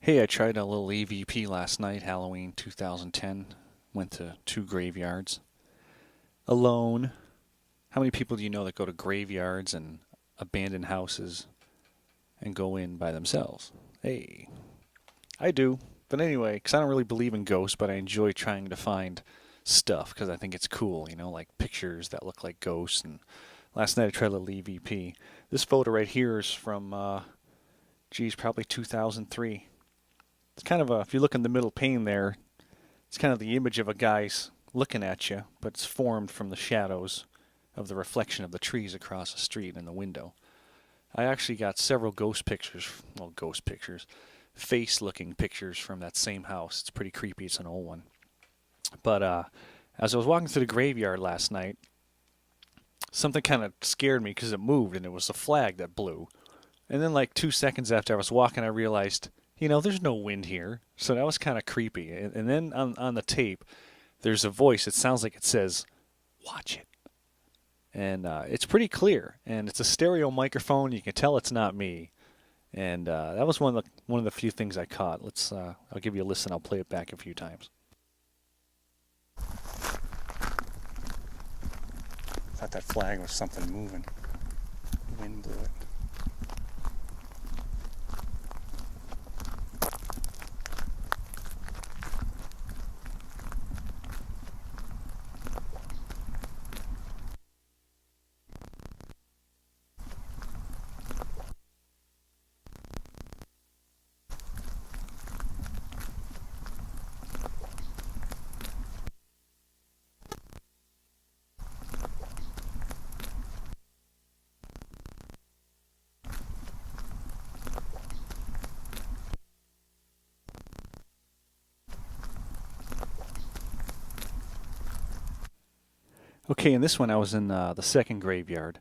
Hey, I tried a little EVP last night, Halloween 2010. Went to two graveyards. Alone. How many people do you know that go to graveyards and abandoned houses and go in by themselves? Hey, I do. But anyway, because I don't really believe in ghosts, but I enjoy trying to find stuff because I think it's cool, like pictures that look like ghosts. And last night I tried a little EVP. This photo right here is from, probably 2003. It's kind of if you look in the middle pane there, it's kind of the image of a guy looking at you, but it's formed from the shadows of the reflection of the trees across the street in the window. I actually got several ghost pictures, face-looking pictures from that same house. It's pretty creepy. It's an old one. But as I was walking through the graveyard last night, something kind of scared me because it moved, and it was a flag that blew. And then, like 2 seconds after I was walking, I realized, there's no wind here. So that was kind of creepy. And then on the tape, there's a voice. It sounds like it says, "Watch it." And it's pretty clear. And it's a stereo microphone. You can tell it's not me. And that was one of the few things I caught. I'll give you a listen. I'll play it back a few times. Thought that flag was something moving. The wind blew it. Okay, in this one I was in the second graveyard.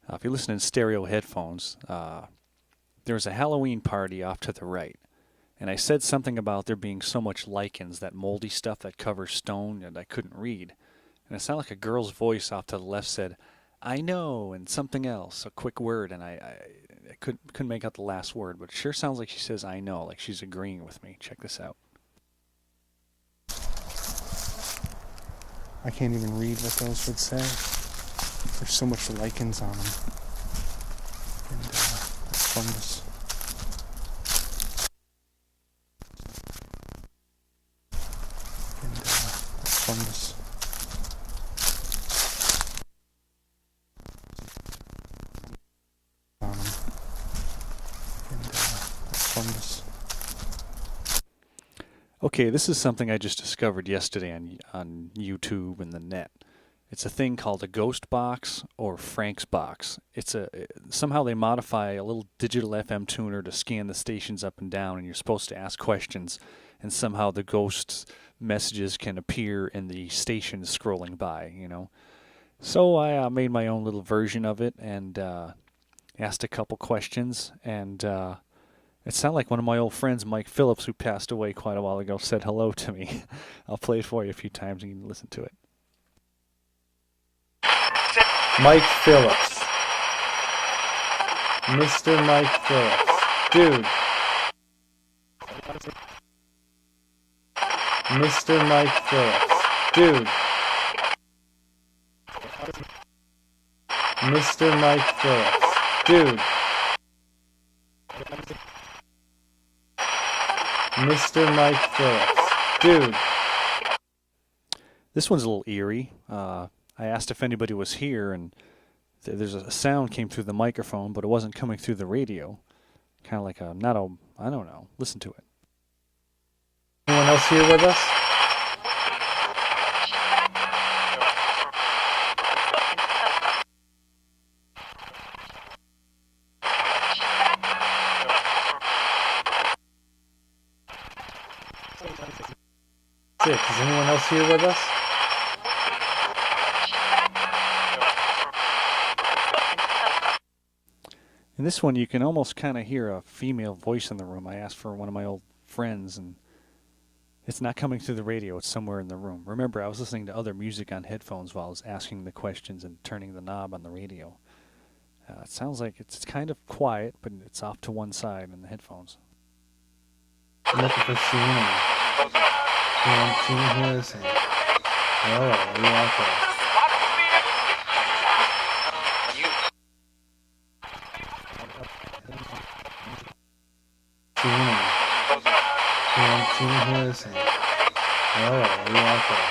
If you listen in stereo headphones, there was a Halloween party off to the right. And I said something about there being so much lichens, that moldy stuff that covers stone, and I couldn't read. And it sounded like a girl's voice off to the left said, "I know," and something else, a quick word, and I couldn't make out the last word, but it sure sounds like she says "I know," like she's agreeing with me. Check this out. I can't even read what those would say. There's so much lichens on them. And fungus. And fungus. On them. And fungus. Okay, this is something I just discovered yesterday on YouTube and the net. It's a thing called a ghost box or Frank's box. Somehow they modify a little digital FM tuner to scan the stations up and down, and you're supposed to ask questions, and somehow the ghost messages can appear in the stations scrolling by. So I made my own little version of it and asked a couple questions, and it sounded like one of my old friends, Mike Phillips, who passed away quite a while ago, said hello to me. I'll play it for you a few times and you can listen to it. Mike Phillips. Mr. Mike Phillips. Dude. Mr. Mike Phillips. Dude. Mr. Mike Phillips. Dude. Mr. Mike Phillips. Dude. This one's a little eerie. I asked if anybody was here, and there's a sound came through the microphone, but it wasn't coming through the radio. Kind of like I don't know. Listen to it. Anyone else here with us? Is anyone else here with us? In this one, you can almost kind of hear a female voice in the room. I asked for one of my old friends, and it's not coming through the radio. It's somewhere in the room. Remember, I was listening to other music on headphones while I was asking the questions and turning the knob on the radio. It sounds like it's kind of quiet, but it's off to one side in the headphones. I'm looking for Sheena. Can Sheena hear us? Hello, are you out there? Sheena. Can Sheena hear us? Hello, are you out there?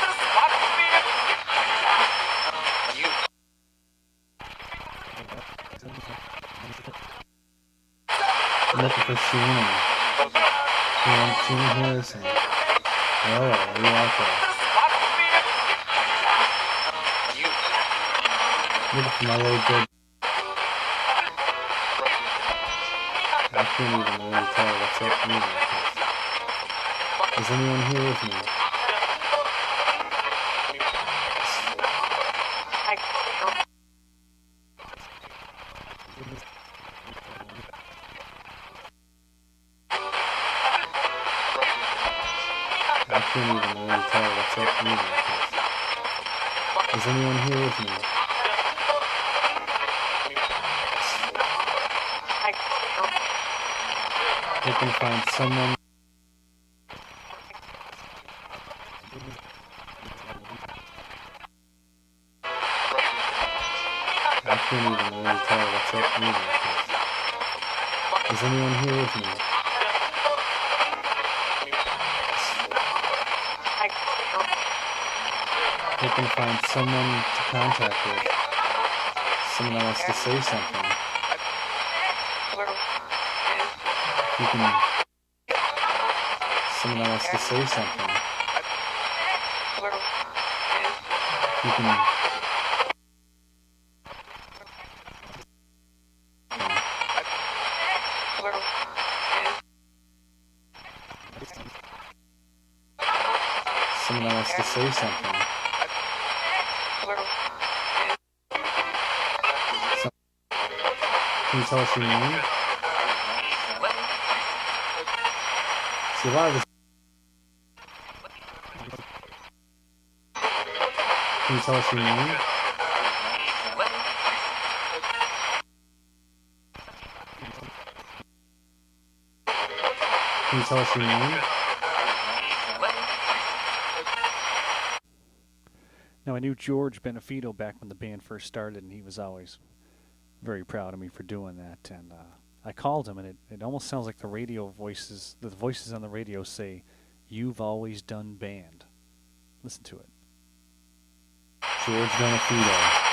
I'm looking for Sheena. Can Sheena hear us? Hello, are you out there? Looking for my little good. I can't even really tell what's up either. Is anyone here with me? I can't even really tell what's up either. Is anyone here with me? Hoping to find someone. I can't even really tell what's up either. Is anyone here with me? Hoping to find someone to contact with. Someone that wants to say something. You can. Someone that wants to say something. You can. Someone that wants to say something. Can you tell us your name? See, a lot of this. Can you tell us your name? Can you tell us your name? Now, I knew George Benefito back when the band first started, and he was always very proud of me for doing that. And I called him, and it almost sounds like the voices on the radio say, "You've always done band." Listen to it. George Benefito.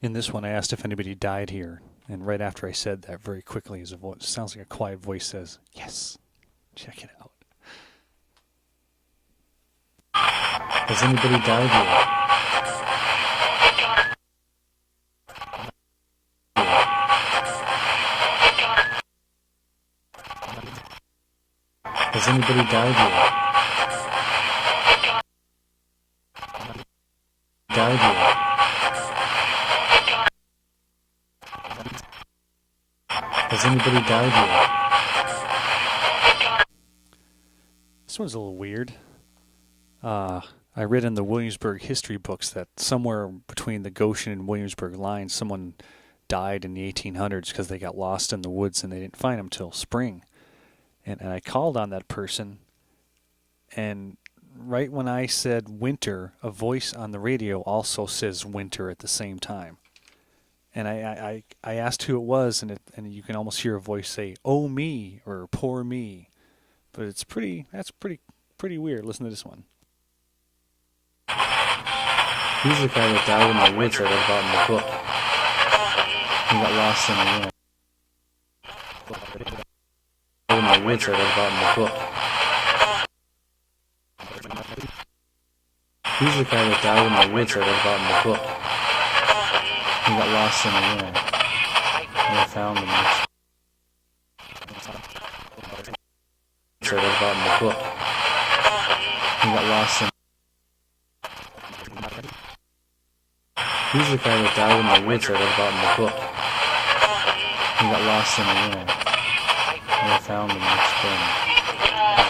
In this one, I asked if anybody died here, and right after I said that, very quickly, sounds like a quiet voice says, "Yes, check it out." Has anybody died here? Has anybody died here? Died here? Has anybody died here? This one's a little weird. I read in the Williamsburg history books that somewhere between the Goshen and Williamsburg lines, someone died in the 1800s because they got lost in the woods and they didn't find them till spring. And I called on that person, and right when I said winter, a voice on the radio also says winter at the same time. And I asked who it was, and you can almost hear a voice say, "Oh me," or "Poor me." But that's pretty weird. Listen to this one. He's the guy that died in the woods I read about in the book. He got lost in the wind. In the woods I read about in the book. He's the guy that died in the woods I read about in the book. He got lost in the wind. And I found him. I read about in the book. He got lost in. He's the guy that died in the woods I read about in the book. He got lost in the air. And they found him next spring.